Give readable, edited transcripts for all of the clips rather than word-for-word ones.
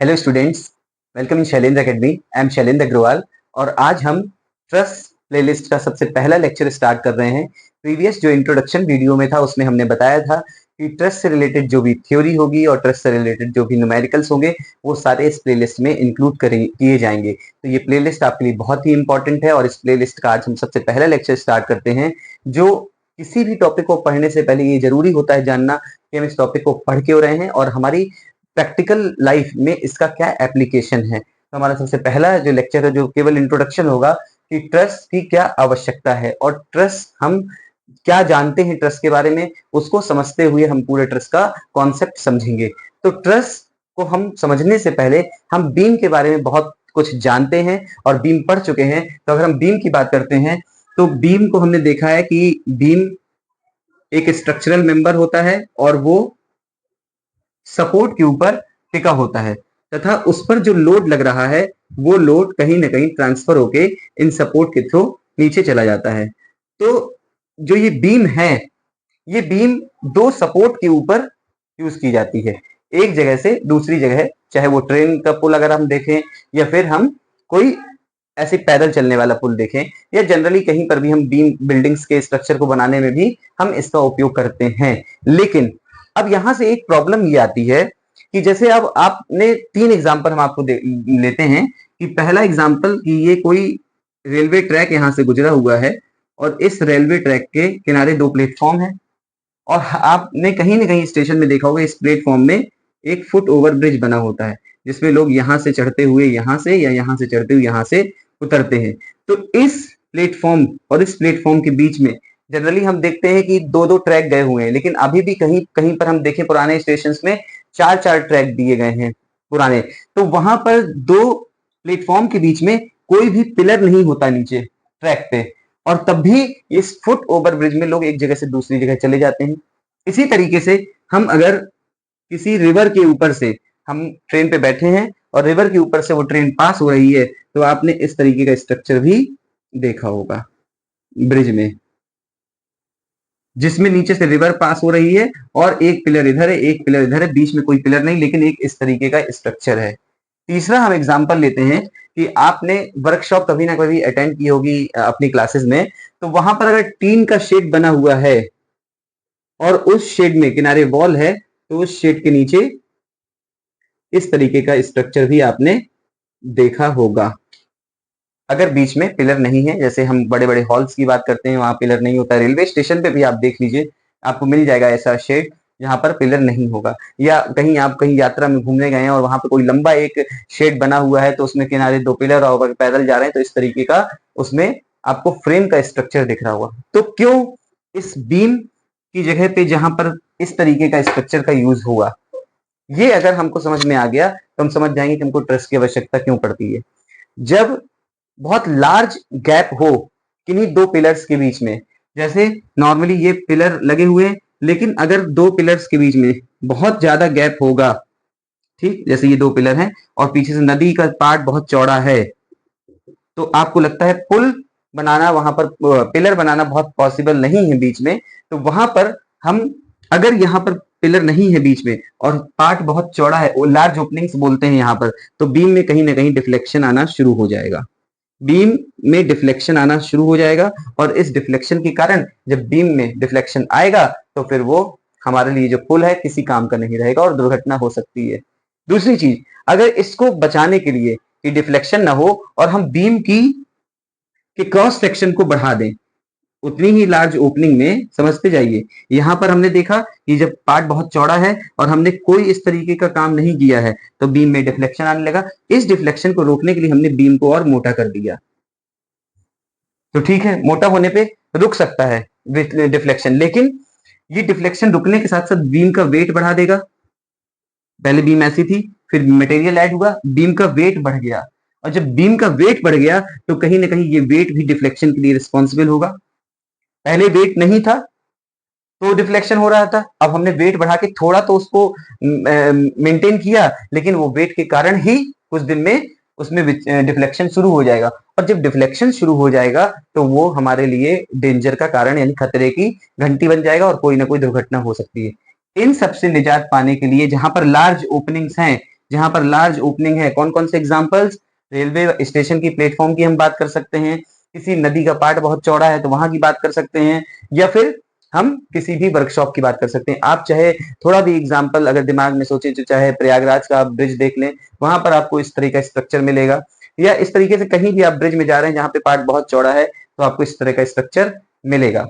Hello students, welcome in Shailendra academy. I am Shailendra Agarwal और आज हम ट्रस्ट प्लेलिस्ट का सबसे पहला लेक्चर स्टार्ट कर रहे हैं। प्रीवियस जो इंट्रोडक्शन वीडियो में था उसमें हमने बताया था कि ट्रस्ट से रिलेटेड जो भी थ्योरी होगी और ट्रस्ट से रिलेटेड जो भी न्यूमेरिकल्स होंगे वो सारे इस प्लेलिस्ट में इंक्लूड किए जाएंगे। तो ये प्लेलिस्ट आपके लिए बहुत ही इंपॉर्टेंट है और इस प्लेलिस्ट का आज हम सबसे पहला लेक्चर स्टार्ट करते हैं। जो किसी भी टॉपिक को पढ़ने से पहले ये जरूरी होता है जानना कि हम इस टॉपिक को पढ़ क्यों रहे हैं और हमारी प्रैक्टिकल लाइफ में इसका क्या एप्लीकेशन है। तो हमारा सबसे पहला जो लेक्चर है जो केवल इंट्रोडक्शन होगा कि ट्रस्ट की क्या आवश्यकता है और ट्रस्ट हम क्या जानते हैं ट्रस्ट के बारे में, उसको समझते हुए हम पूरे ट्रस्ट का कॉन्सेप्ट समझेंगे। तो ट्रस्ट को हम समझने से पहले हम बीम के बारे में बहुत कुछ जानते हैं और बीम पढ़ चुके हैं। तो अगर हम बीम की बात करते हैं तो बीम को हमने देखा है कि बीम एक स्ट्रक्चरल मेंबर होता है और वो सपोर्ट के ऊपर टिका होता है तथा उस पर जो लोड लग रहा है वो लोड कहीं ना कहीं ट्रांसफर होके इन सपोर्ट के थ्रू नीचे चला जाता है। तो जो ये बीम है, ये बीम दो सपोर्ट के ऊपर यूज की जाती है, एक जगह से दूसरी जगह, चाहे वो ट्रेन का पुल अगर हम देखें या फिर हम कोई ऐसे पैदल चलने वाला पुल देखें या जनरली कहीं पर भी हम बीम बिल्डिंग्स के स्ट्रक्चर को बनाने में भी हम इसका उपयोग करते हैं। लेकिन अब यहां से एक प्रॉब्लम ये आती है कि जैसे अब आपने तीन एग्जाम्पल हम आपको लेते हैं कि पहला एग्जाम्पल कि ये कोई रेलवे ट्रैक यहां से गुजरा हुआ है और इस रेलवे ट्रैक के किनारे दो प्लेटफॉर्म है और आपने कहीं ना कहीं स्टेशन में देखा होगा इस प्लेटफॉर्म में एक फुट ओवर ब्रिज बना होता है जिसमें लोग यहां से चढ़ते हुए यहां से या यहां से चढ़ते हुए यहां से उतरते हैं। तो इस प्लेटफॉर्म और इस प्लेटफॉर्म के बीच में जनरली हम देखते हैं कि दो दो ट्रैक गए हुए हैं, लेकिन अभी भी कहीं कहीं पर हम देखें पुराने स्टेशन में चार चार ट्रैक दिए गए हैं पुराने। तो वहां पर दो प्लेटफॉर्म के बीच में कोई भी पिलर नहीं होता नीचे ट्रैक पे और तब भी इस फुट ओवर ब्रिज में लोग एक जगह से दूसरी जगह चले जाते हैं। इसी तरीके से हम अगर किसी रिवर के ऊपर से हम ट्रेन पे बैठे हैं और रिवर के ऊपर से वो ट्रेन पास हो रही है तो आपने इस तरीके का स्ट्रक्चर भी देखा होगा ब्रिज में, जिसमें नीचे से रिवर पास हो रही है और एक पिलर इधर है एक पिलर इधर है, बीच में कोई पिलर नहीं लेकिन एक इस तरीके का स्ट्रक्चर है। तीसरा हम एग्जांपल लेते हैं कि आपने वर्कशॉप कभी ना कभी अटेंड की होगी अपनी क्लासेस में, तो वहां पर अगर टीन का शेड बना हुआ है और उस शेड में किनारे वॉल है तो उस शेड के नीचे इस तरीके का स्ट्रक्चर भी आपने देखा होगा। अगर बीच में पिलर नहीं है, जैसे हम बड़े बड़े हॉल्स की बात करते हैं वहां पिलर नहीं होता, रेलवे स्टेशन पे भी आप देख लीजिए आपको मिल जाएगा ऐसा शेड जहां पर पिलर नहीं होगा। या कहीं आप कहीं यात्रा में घूमने गए हैं और वहां पर कोई लंबा एक शेड बना हुआ है तो उसमें किनारे दो पिलर और पैदल जा रहे हैं तो इस तरीके का उसमें आपको फ्रेम का स्ट्रक्चर दिख रहा होगा। तो क्यों इस बीम की जगह पे जहां पर इस तरीके का स्ट्रक्चर का यूज हुआ, ये अगर हमको समझ में आ गया तो हम समझ जाएंगे कि हमको ट्रस्ट की आवश्यकता क्यों पड़ती है। जब बहुत लार्ज गैप हो किन्हीं दो पिलर्स के बीच में, जैसे नॉर्मली ये पिलर लगे हुए हैं लेकिन अगर दो पिलर्स के बीच में बहुत ज्यादा गैप होगा, ठीक जैसे ये दो पिलर हैं और पीछे से नदी का पार्ट बहुत चौड़ा है, तो आपको लगता है पुल बनाना वहां पर पिलर बनाना बहुत पॉसिबल नहीं है बीच में। तो वहां पर हम अगर यहाँ पर पिलर नहीं है बीच में और पार्ट बहुत चौड़ा है, लार्ज ओपनिंग्स बोलते हैं यहाँ पर, तो बीम में कहीं ना कहीं डिफ्लेक्शन आना शुरू हो जाएगा। बीम में डिफ्लेक्शन आना शुरू हो जाएगा और इस डिफ्लेक्शन के कारण जब बीम में डिफ्लेक्शन आएगा तो फिर वो हमारे लिए जो पुल है किसी काम का नहीं रहेगा और दुर्घटना हो सकती है। दूसरी चीज, अगर इसको बचाने के लिए कि डिफ्लेक्शन ना हो और हम बीम की के क्रॉस सेक्शन को बढ़ा दें उतनी ही लार्ज ओपनिंग में, समझते जाइए यहां पर हमने देखा कि जब पार्ट बहुत चौड़ा है और हमने कोई इस तरीके का काम नहीं किया है तो बीम में डिफ्लेक्शन आने लगा। इस डिफ्लेक्शन को रोकने के लिए हमने बीम को और मोटा कर दिया, तो ठीक है मोटा होने पे रुक सकता है डिफ्लेक्शन, लेकिन ये डिफ्लेक्शन रुकने के साथ साथ बीम का वेट बढ़ा देगा। पहले बीम ऐसी थी, फिर मटेरियल ऐड हुआ, बीम का वेट बढ़ गया और जब बीम का वेट बढ़ गया तो कहीं ना कहीं ये वेट भी डिफ्लेक्शन के लिए रिस्पॉन्सिबल होगा। पहले वेट नहीं था तो डिफ्लेक्शन हो रहा था, अब हमने वेट बढ़ा के थोड़ा तो उसको मेंटेन किया लेकिन वो वेट के कारण ही कुछ दिन में उसमें डिफ्लेक्शन शुरू हो जाएगा और जब डिफ्लेक्शन शुरू हो जाएगा तो वो हमारे लिए डेंजर का कारण यानी खतरे की घंटी बन जाएगा और कोई ना कोई दुर्घटना हो सकती है। इन सबसे निजात पाने के लिए जहां पर लार्ज ओपनिंग्स हैं, जहां पर लार्ज ओपनिंग है। कौन कौन से एग्जांपल्स? रेलवे स्टेशन की प्लेटफॉर्म की हम बात कर सकते हैं, किसी नदी का पार्ट बहुत चौड़ा है तो वहां की बात कर सकते हैं, या फिर हम किसी भी वर्कशॉप की बात कर सकते हैं। आप चाहे थोड़ा भी एग्जांपल अगर दिमाग में सोचे तो चाहे प्रयागराज का आप ब्रिज देख लें, वहां पर आपको इस तरह का स्ट्रक्चर मिलेगा, या इस तरीके से कहीं भी आप ब्रिज में जा रहे हैं जहां पे पार्ट बहुत चौड़ा है तो आपको इस तरह का स्ट्रक्चर मिलेगा।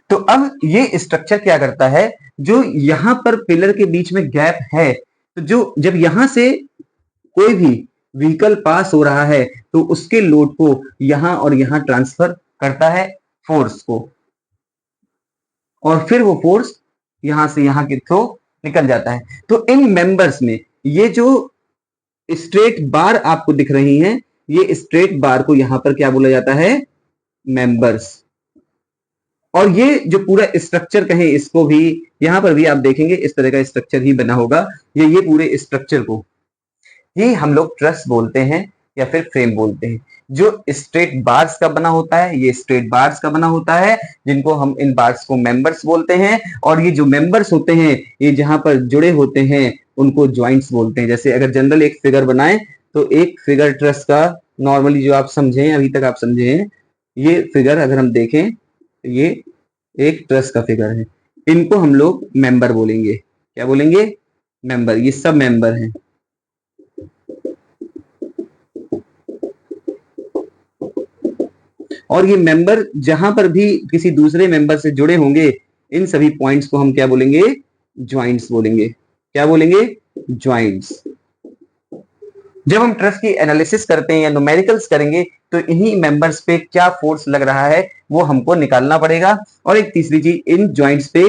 तो अब ये स्ट्रक्चर क्या करता है, जो यहां पर पिलर के बीच में गैप है, तो जो जब यहां से कोई भी व्हीकल पास हो रहा है तो उसके लोड को यहां और यहां ट्रांसफर करता है फोर्स को, और फिर वो फोर्स यहां से यहां के थ्रू निकल जाता है। तो इन मेंबर्स में ये जो स्ट्रेट बार आपको दिख रही हैं, ये स्ट्रेट बार को यहां पर क्या बोला जाता है? मेंबर्स। और ये जो पूरा स्ट्रक्चर कहें इसको भी, यहां पर भी आप देखेंगे इस तरह का स्ट्रक्चर ही बना होगा। ये पूरे स्ट्रक्चर को ही हम लोग ट्रस बोलते हैं या फिर फ्रेम बोलते हैं। जो स्ट्रेट बार्स का बना होता है, ये स्ट्रेट बार्स का बना होता है, जिनको हम इन बार्स को मेंबर्स बोलते हैं। और ये जो मेंबर्स होते हैं, ये जहां पर जुड़े होते हैं उनको ज्वाइंट्स बोलते हैं। जैसे अगर जनरल एक फिगर बनाए तो एक फिगर ट्रस का नॉर्मली जो आप समझे हैं, अभी तक आप समझे हैं, ये फिगर अगर हम देखें तो ये एक ट्रस का फिगर है। इनको हम लोग मेंबर बोलेंगे। क्या बोलेंगे? मेंबर। ये सब मेंबर हैं। और ये मेंबर जहां पर भी किसी दूसरे मेंबर से जुड़े होंगे, इन सभी पॉइंट्स को हम क्या बोलेंगे? ज्वाइंट्स बोलेंगे। क्या बोलेंगे? ज्वाइंट्स। जब हम ट्रस की एनालिसिस करते हैं या न्यूमेरिकल्स करेंगे तो इन्हीं मेंबर्स पे क्या फोर्स लग रहा है वो हमको निकालना पड़ेगा। और एक तीसरी चीज, इन ज्वाइंट्स पे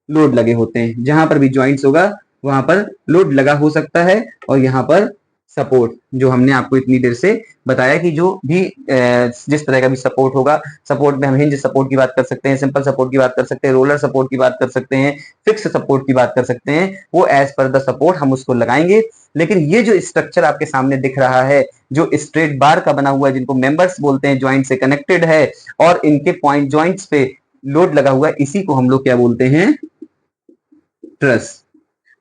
लोड लगे होते हैं। जहां पर भी ज्वाइंट्स होगा वहां पर लोड लगा हो सकता है, और यहाँ पर सपोर्ट, जो हमने आपको इतनी देर से बताया कि जो भी जिस तरह का भी सपोर्ट होगा, सपोर्ट में हम हिंज सपोर्ट की बात कर सकते हैं, सिंपल सपोर्ट की बात कर सकते हैं, रोलर सपोर्ट की बात कर सकते हैं, फिक्स सपोर्ट की बात कर सकते हैं, वो एज पर द सपोर्ट हम उसको लगाएंगे। लेकिन ये जो स्ट्रक्चर आपके सामने दिख रहा है, जो स्ट्रेट बार का बना हुआ है, जिनको मेंबर्स बोलते हैं, ज्वाइंट से कनेक्टेड है और इनके पॉइंट ज्वाइंट्स पे लोड लगा हुआ है, इसी को हम लोग क्या बोलते हैं? ट्रस।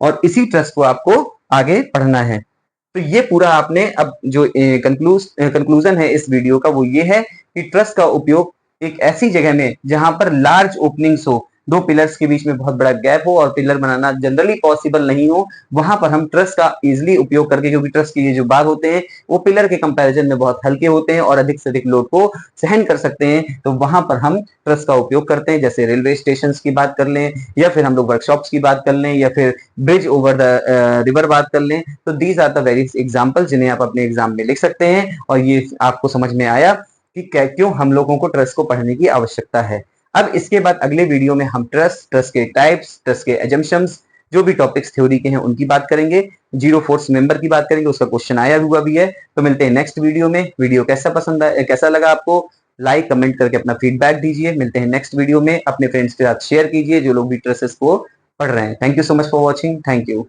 और इसी ट्रस को आपको आगे पढ़ना है। तो ये पूरा आपने अब जो कंक्लूजन है इस वीडियो का, वो ये है कि ट्रस का उपयोग एक ऐसी जगह में जहां पर लार्ज ओपनिंग्स हो, दो पिलर्स के बीच में बहुत बड़ा गैप हो और पिलर बनाना जनरली पॉसिबल नहीं हो, वहां पर हम ट्रस का इजिली उपयोग करके, क्योंकि ट्रस के ये जो बार होते हैं वो पिलर के कंपैरिजन में बहुत हल्के होते हैं और अधिक से अधिक लोड को सहन कर सकते हैं, तो वहां पर हम ट्रस का उपयोग करते हैं। जैसे रेलवे स्टेशन की बात कर लें, या फिर हम लोग वर्कशॉप्स की बात कर लें, या फिर ब्रिज ओवर द रिवर बात कर लें, तो these are the various example जिन्हें आप अपने एग्जाम में लिख सकते हैं। और ये आपको समझ में आया कि क्यों हम लोगों को ट्रस को पढ़ने की आवश्यकता है। अब इसके बाद अगले वीडियो में हम ट्रस के टाइप्स, ट्रस के एजम्पशंस, जो भी टॉपिक्स थ्योरी के हैं उनकी बात करेंगे, जीरो फोर्स मेंबर की बात करेंगे, उसका क्वेश्चन आया हुआ भी है। तो मिलते हैं नेक्स्ट वीडियो में। वीडियो कैसा लगा आपको? लाइक कमेंट करके अपना फीडबैक दीजिए। मिलते हैं नेक्स्ट वीडियो में। अपने फ्रेंड्स के साथ शेयर कीजिए जो लोग भी ट्रसेस को पढ़ रहे हैं। Thank you so much for watching. Thank you.